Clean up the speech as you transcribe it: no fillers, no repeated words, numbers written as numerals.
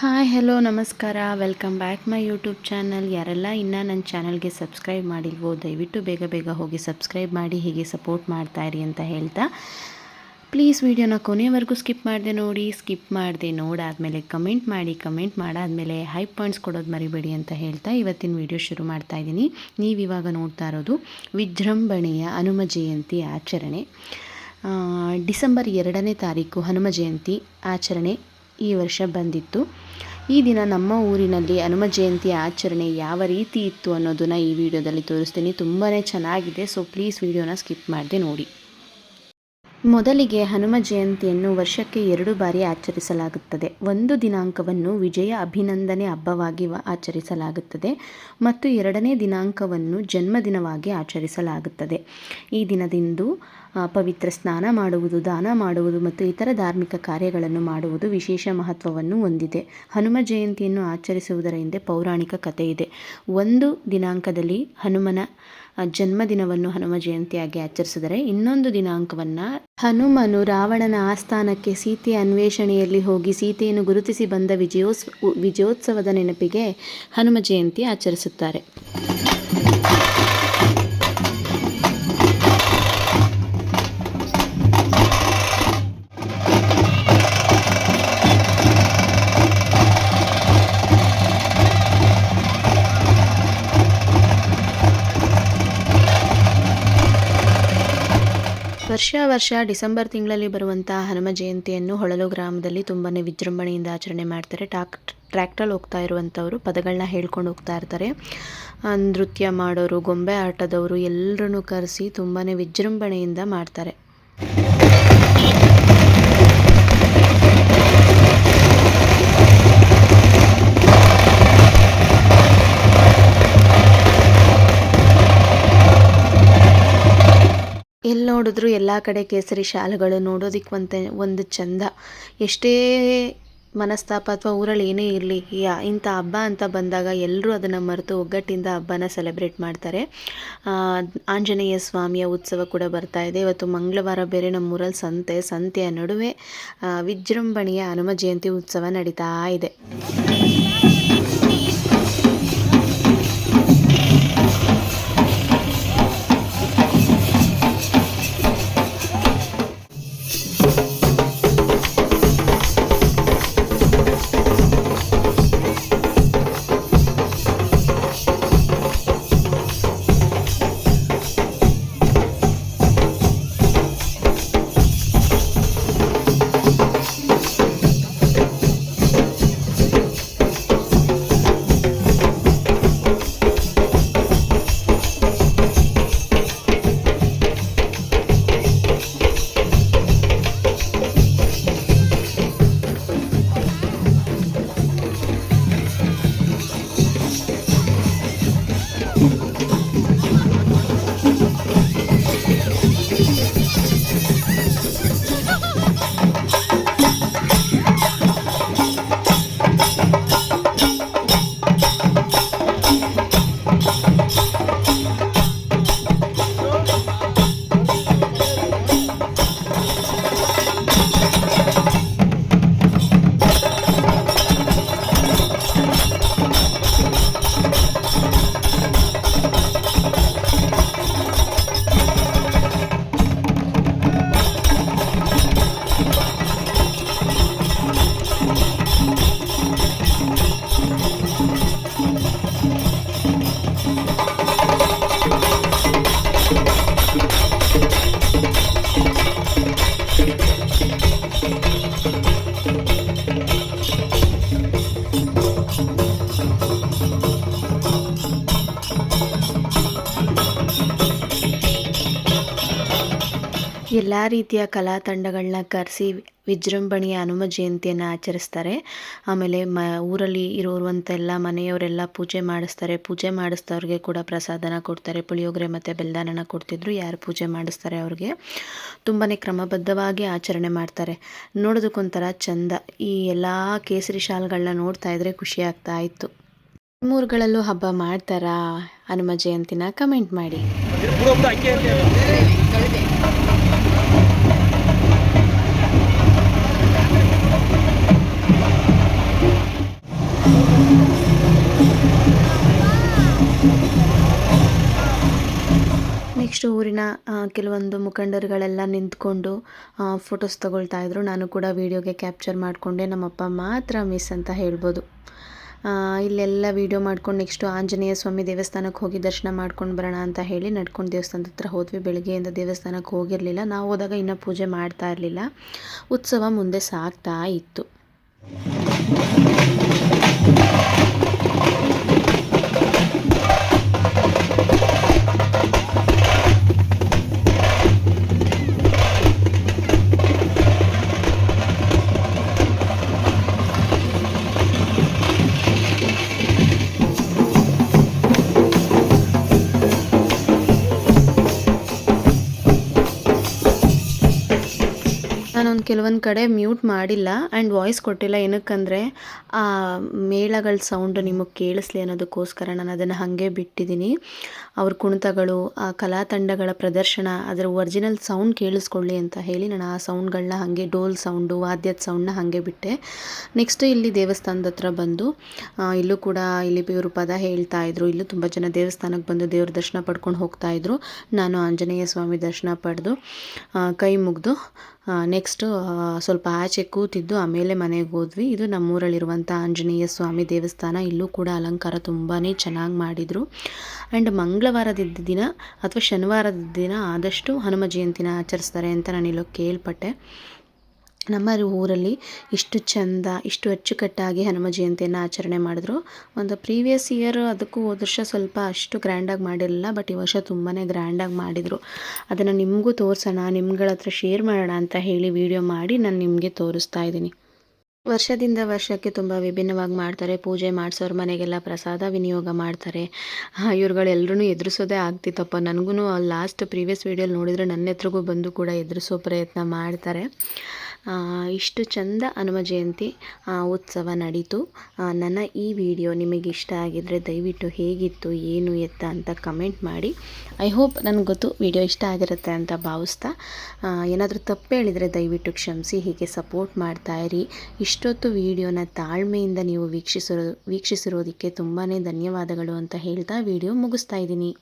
Hi hello ನಮಸ್ಕಾರ welcome back my YouTube channel. ಯಾರೆಲ್ಲ ಇನ್ನೂ ನನ್ನ ಚಾನಲ್ಗೆ ಸಬ್ಸ್ಕ್ರೈಬ್ ಮಾಡಿಲ್ವೋ ದಯವಿಟ್ಟು ಬೇಗ ಬೇಗ ಹೋಗಿ ಸಬ್ಸ್ಕ್ರೈಬ್ ಮಾಡಿ, ಹೀಗೆ ಸಪೋರ್ಟ್ ಮಾಡ್ತಾಯಿರಿ ಅಂತ ಹೇಳ್ತಾ, ಪ್ಲೀಸ್ ವಿಡಿಯೋನ ಕೊನೆಯವರೆಗೂ ಸ್ಕಿಪ್ ಮಾಡದೆ ನೋಡಾದಮೇಲೆ ಕಮೆಂಟ್ ಮಾಡಿ, ಕಮೆಂಟ್ ಮಾಡಾದಮೇಲೆ ಹೈ ಪಾಯಿಂಟ್ಸ್ ಕೊಡೋದು ಮರಿಬೇಡಿ ಅಂತ ಹೇಳ್ತಾ ಇವತ್ತಿನ ವಿಡಿಯೋ ಶುರು ಮಾಡ್ತಾಯಿದ್ದೀನಿ. ನೀವಿವಾಗ ನೋಡ್ತಾ ಇರೋದು ವಿಜೃಂಭಣೆಯ ಹನುಮ ಜಯಂತಿ ಆಚರಣೆ. ಡಿಸೆಂಬರ್ 2ನೇ ತಾರೀಕು ಹನುಮ ಜಯಂತಿ ಆಚರಣೆ ಈ ವರ್ಷ ಬಂದಿತ್ತು. ಈ ದಿನ ನಮ್ಮ ಊರಿನಲ್ಲಿ ಹನುಮ ಜಯಂತಿ ಆಚರಣೆ ಯಾವ ರೀತಿ ಇತ್ತು ಅನ್ನೋದನ್ನು ಈ ವಿಡಿಯೋದಲ್ಲಿ ತೋರಿಸ್ತೀನಿ. ತುಂಬಾ ಚೆನ್ನಾಗಿದೆ, ಸೊ ಪ್ಲೀಸ್ ವಿಡಿಯೋನ ಸ್ಕಿಪ್ ಮಾಡದೆ ನೋಡಿ. ಮೊದಲಿಗೆ ಹನುಮ ಜಯಂತಿಯನ್ನು ವರ್ಷಕ್ಕೆ 2 ಬಾರಿ ಆಚರಿಸಲಾಗುತ್ತದೆ. ಒಂದು ದಿನಾಂಕವನ್ನು ವಿಜಯ ಅಭಿನಂದನೆ ಹಬ್ಬವಾಗಿ ಆಚರಿಸಲಾಗುತ್ತದೆ ಮತ್ತು 2ನೇ ದಿನಾಂಕವನ್ನು ಜನ್ಮದಿನವಾಗಿ ಆಚರಿಸಲಾಗುತ್ತದೆ. ಈ ದಿನದಂದು ಪವಿತ್ರ ಸ್ನಾನ ಮಾಡುವುದು, ದಾನ ಮಾಡುವುದು ಮತ್ತು ಇತರ ಧಾರ್ಮಿಕ ಕಾರ್ಯಗಳನ್ನು ಮಾಡುವುದು ವಿಶೇಷ ಮಹತ್ವವನ್ನು ಹೊಂದಿದೆ. ಹನುಮ ಜಯಂತಿಯನ್ನು ಆಚರಿಸುವುದರ ಹಿಂದೆ ಪೌರಾಣಿಕ ಕಥೆ ಇದೆ. ಒಂದು ದಿನಾಂಕದಲ್ಲಿ ಹನುಮನ ಜನ್ಮದಿನವನ್ನು ಹನುಮ ಜಯಂತಿಯಾಗಿ ಆಚರಿಸಿದರೆ, ಇನ್ನೊಂದು ದಿನಾಂಕವನ್ನು ಹನುಮನು ರಾವಣನ ಆಸ್ಥಾನಕ್ಕೆ ಸೀತೆಯ ಅನ್ವೇಷಣೆಯಲ್ಲಿ ಹೋಗಿ ಸೀತೆಯನ್ನು ಗುರುತಿಸಿ ಬಂದ ವಿಜಯೋತ್ಸವದ ನೆನಪಿಗೆ ಹನುಮ ಜಯಂತಿ ಆಚರಿಸುತ್ತಾರೆ. ವರ್ಷ ಡಿಸೆಂಬರ್ ತಿಂಗಳಲ್ಲಿ ಬರುವಂಥ ಹನುಮ ಜಯಂತಿಯನ್ನು ಹೊಳಲು ಗ್ರಾಮದಲ್ಲಿ ತುಂಬಾ ವಿಜೃಂಭಣೆಯಿಂದ ಆಚರಣೆ ಮಾಡ್ತಾರೆ. ಟ್ರ್ಯಾಕ್ಟ್ರಲ್ಲಿ ಹೋಗ್ತಾ ಇರುವಂಥವರು ಪದಗಳನ್ನ ಹೇಳ್ಕೊಂಡು ಹೋಗ್ತಾ ಇರ್ತಾರೆ. ನೃತ್ಯ ಮಾಡೋರು, ಗೊಂಬೆ ಆಟದವರು ಎಲ್ಲರನ್ನು ಕರೆಸಿ ತುಂಬಾ ವಿಜೃಂಭಣೆಯಿಂದ ಮಾಡ್ತಾರೆ. ಎಲ್ಲಿ ನೋಡಿದ್ರು ಎಲ್ಲ ಕಡೆ ಕೇಸರಿ ಶಾಲುಗಳು ನೋಡೋದಕ್ಕೆ ಒಂದು ಚಂದ. ಎಷ್ಟೇ ಮನಸ್ತಾಪ ಅಥವಾ ಊರಲ್ಲಿ ಏನೇ ಇರಲಿ, ಇಂಥ ಹಬ್ಬ ಅಂತ ಬಂದಾಗ ಎಲ್ಲರೂ ಅದನ್ನು ಮರೆತು ಒಗ್ಗಟ್ಟಿಂದ ಹಬ್ಬನ ಸೆಲೆಬ್ರೇಟ್ ಮಾಡ್ತಾರೆ. ಆಂಜನೇಯ ಸ್ವಾಮಿಯ ಉತ್ಸವ ಕೂಡ ಬರ್ತಾ ಇದೆ. ಇವತ್ತು ಮಂಗಳವಾರ ಬೇರೆ ನಮ್ಮೂರಲ್ಲಿ ಸಂತೆಯ ನಡುವೆ ವಿಜೃಂಭಣೆಯ ಹನುಮ ಜಯಂತಿ ಉತ್ಸವ ನಡೀತಾ ಇದೆ. ಎಲ್ಲ ರೀತಿಯ ಕಲಾ ತಂಡಗಳನ್ನ ಕರೆಸಿ ವಿಜೃಂಭಣೆಯ ಹನುಮ ಜಯಂತಿಯನ್ನು ಆಚರಿಸ್ತಾರೆ. ಆಮೇಲೆ ಊರಲ್ಲಿ ಇರುವಂತೆಲ್ಲ ಮನೆಯವರೆಲ್ಲ ಪೂಜೆ ಮಾಡಿಸ್ತಾರೆ. ಪೂಜೆ ಮಾಡಿಸಿದವ್ರಿಗೆ ಕೂಡ ಪ್ರಸಾದನ ಕೊಡ್ತಾರೆ. ಪುಳಿಯೋಗರೆ ಮತ್ತು ಬೆಲ್ಲನ ಕೊಡ್ತಿದ್ರು. ಯಾರು ಪೂಜೆ ಮಾಡಿಸ್ತಾರೆ ಅವ್ರಿಗೆ ತುಂಬಾ ಕ್ರಮಬದ್ಧವಾಗಿ ಆಚರಣೆ ಮಾಡ್ತಾರೆ. ನೋಡೋದಕ್ಕೊಂಥರ ಚಂದ. ಈ ಎಲ್ಲ ಕೇಸರಿ ಶಾಲ್ಗಳನ್ನ ನೋಡ್ತಾ ಇದ್ರೆ ಖುಷಿ ಆಗ್ತಾ ಇತ್ತು. ಮೂರುಗಳಲ್ಲೂ ಹಬ್ಬ ಮಾಡ್ತಾರಾ ಹನುಮ ಜಯಂತಿನ? ಕಮೆಂಟ್ ಮಾಡಿ. ನೆಕ್ಸ್ಟ್ ಊರಿನ ಕೆಲವೊಂದು ಮುಖಂಡರುಗಳೆಲ್ಲ ನಿಂತ್ಕೊಂಡು ಫೋಟೋಸ್ ತೊಗೊಳ್ತಾಯಿದ್ರು. ನಾನು ಕೂಡ ವೀಡಿಯೋಗೆ ಕ್ಯಾಪ್ಚರ್ ಮಾಡಿಕೊಂಡೆ. ನಮ್ಮಪ್ಪ ಮಾತ್ರ ಮಿಸ್ ಅಂತ ಹೇಳ್ಬೋದು. ಇಲ್ಲೆಲ್ಲ ವೀಡಿಯೋ ಮಾಡ್ಕೊಂಡು ನೆಕ್ಸ್ಟು ಆಂಜನೇಯ ಸ್ವಾಮಿ ದೇವಸ್ಥಾನಕ್ಕೆ ಹೋಗಿ ದರ್ಶನ ಮಾಡ್ಕೊಂಡು ಬರೋಣ ಅಂತ ಹೇಳಿ ನಡ್ಕೊಂಡು ದೇವಸ್ಥಾನದ ಹತ್ರ ಹೋದ್ವಿ. ಬೆಳಗ್ಗೆಯಿಂದ ದೇವಸ್ಥಾನಕ್ಕೆ ಹೋಗಿರಲಿಲ್ಲ. ನಾವು ಹೋದಾಗ ಇನ್ನೂ ಪೂಜೆ ಮಾಡ್ತಾ ಇರಲಿಲ್ಲ. ಉತ್ಸವ ಮುಂದೆ ಸಾಗ್ತಾ ಇತ್ತು. ನಾನೊಂದು ಕೆಲವೊಂದು ಕಡೆ ಮ್ಯೂಟ್ ಮಾಡಿಲ್ಲ ಆ್ಯಂಡ್ ವಾಯ್ಸ್ ಕೊಟ್ಟಿಲ್ಲ. ಏನಕ್ಕಂದರೆ ಆ ಮೇಳಗಳ ಸೌಂಡು ನಿಮಗೆ ಕೇಳಿಸ್ಲಿ ಅನ್ನೋದಕ್ಕೋಸ್ಕರ ನಾನು ಅದನ್ನು ಹಾಗೆ ಬಿಟ್ಟಿದ್ದೀನಿ. ಅವ್ರ ಕುಣಿತಗಳು, ಆ ಕಲಾ ತಂಡಗಳ ಪ್ರದರ್ಶನ, ಅದರ ಒರಿಜಿನಲ್ ಸೌಂಡ್ ಕೇಳಿಸ್ಕೊಳ್ಳಿ ಅಂತ ಹೇಳಿ ನಾನು ಆ ಸೌಂಡ್ಗಳನ್ನ ಹಾಗೆ, ಡೋಲ್ ಸೌಂಡು, ವಾದ್ಯದ ಸೌಂಡನ್ನ ಹಾಗೆ ಬಿಟ್ಟೆ. ನೆಕ್ಸ್ಟು ಇಲ್ಲಿ ದೇವಸ್ಥಾನದ ಹತ್ರ ಬಂದು ಇಲ್ಲೂ ಕೂಡ ಇಲ್ಲಿ ಇವರು ಪದ ಹೇಳ್ತಾಯಿದ್ರು. ಇಲ್ಲೂ ತುಂಬ ಜನ ದೇವಸ್ಥಾನಕ್ಕೆ ಬಂದು ದೇವ್ರ ದರ್ಶನ ಪಡ್ಕೊಂಡು ಹೋಗ್ತಾಯಿದ್ರು. ನಾನು ಆಂಜನೇಯ ಸ್ವಾಮಿ ದರ್ಶನ ಪಡೆದು ಕೈ ಮುಗಿದು ನೆಕ್ಸ್ಟು ಸ್ವಲ್ಪ ಆಚೆ ಕೂತಿದ್ದು ಆಮೇಲೆ ಮನೆಗೆ ಹೋದ್ವಿ. ಇದು ನಮ್ಮೂರಲ್ಲಿರುವಂಥ ಆಂಜನೇಯ ಸ್ವಾಮಿ ದೇವಸ್ಥಾನ. ಇಲ್ಲೂ ಕೂಡ ಅಲಂಕಾರ ತುಂಬಾ ಚೆನ್ನಾಗಿ ಮಾಡಿದರು. ಆ್ಯಂಡ್ ಮಂಗಳವಾರದ ದಿನ ಅಥವಾ ಶನಿವಾರದ ದಿನ ಆದಷ್ಟು ಹನುಮ ಜಯಂತಿನ ಆಚರಿಸ್ತಾರೆ ಅಂತ ನಾನಿಲ್ಲೋ ಕೇಳ್ಪಟ್ಟೆ. ನಮ್ಮ ಊರಲ್ಲಿ ಇಷ್ಟು ಚೆಂದ, ಇಷ್ಟು ಅಚ್ಚುಕಟ್ಟಾಗಿ ಹನುಮ ಜಯಂತಿಯನ್ನು ಆಚರಣೆ ಮಾಡಿದ್ರು. ಒಂದು ಪ್ರೀವಿಯಸ್ ಇಯರ್ ಅದಕ್ಕೂ ಹೋದ ವರ್ಷ ಸ್ವಲ್ಪ ಅಷ್ಟು ಗ್ರ್ಯಾಂಡಾಗಿ ಮಾಡಿರಲಿಲ್ಲ, ಬಟ್ ಈ ವರ್ಷ ತುಂಬಾ ಗ್ರ್ಯಾಂಡಾಗಿ ಮಾಡಿದರು. ಅದನ್ನು ನಿಮಗೂ ತೋರಿಸೋಣ, ನಿಮ್ಗಳ ಹತ್ರ ಶೇರ್ ಮಾಡೋಣ ಅಂತ ಹೇಳಿ ವಿಡಿಯೋ ಮಾಡಿ ನಾನು ನಿಮಗೆ ತೋರಿಸ್ತಾ ಇದ್ದೀನಿ. ವರ್ಷದಿಂದ ವರ್ಷಕ್ಕೆ ತುಂಬ ವಿಭಿನ್ನವಾಗಿ ಮಾಡ್ತಾರೆ. ಪೂಜೆ ಮಾಡಿಸೋರ ಮನೆಗೆಲ್ಲ ಪ್ರಸಾದ ವಿನಿಯೋಗ ಮಾಡ್ತಾರೆ. ಇವ್ರುಗಳೆಲ್ಲರೂ ಎದುರಿಸೋದೇ ಆಗ್ತಿತ್ತಪ್ಪ. ನನಗೂ ಲಾಸ್ಟ್ ಪ್ರೀವಿಯಸ್ ವೀಡಿಯೋಲಿ ನೋಡಿದರೆ ನನ್ನ ಹತ್ರಗೂ ಬಂದು ಕೂಡ ಎದುರಿಸೋ ಪ್ರಯತ್ನ ಮಾಡ್ತಾರೆ. ಇಷ್ಟು ಚಂದ ಹನುಮ ಜಯಂತಿ ಉತ್ಸವ ನಡೀತು. ನನ್ನ ಈ ವಿಡಿಯೋ ನಿಮಗೆ ಇಷ್ಟ ಆಗಿದ್ದರೆ ದಯವಿಟ್ಟು ಹೇಗಿತ್ತು, ಏನು ಎತ್ತ ಅಂತ ಕಮೆಂಟ್ ಮಾಡಿ. ಐ ಹೋಪ್ ನನಗೆ ಗೊತ್ತು ವಿಡಿಯೋ ಇಷ್ಟ ಆಗಿರುತ್ತೆ ಅಂತ ಭಾವಿಸ್ತಾ, ಏನಾದರೂ ತಪ್ಪು ಹೇಳಿದರೆ ದಯವಿಟ್ಟು ಕ್ಷಮಿಸಿ. ಹೀಗೆ ಸಪೋರ್ಟ್ ಮಾಡ್ತಾಯಿರಿ. ಇಷ್ಟೊತ್ತು ವಿಡಿಯೋನ ತಾಳ್ಮೆಯಿಂದ ನೀವು ವೀಕ್ಷಿಸಿರೋದಕ್ಕೆ ತುಂಬಾ ಧನ್ಯವಾದಗಳು ಅಂತ ಹೇಳ್ತಾ ವಿಡಿಯೋ ಮುಗಿಸ್ತಾ ಇದ್ದೀನಿ.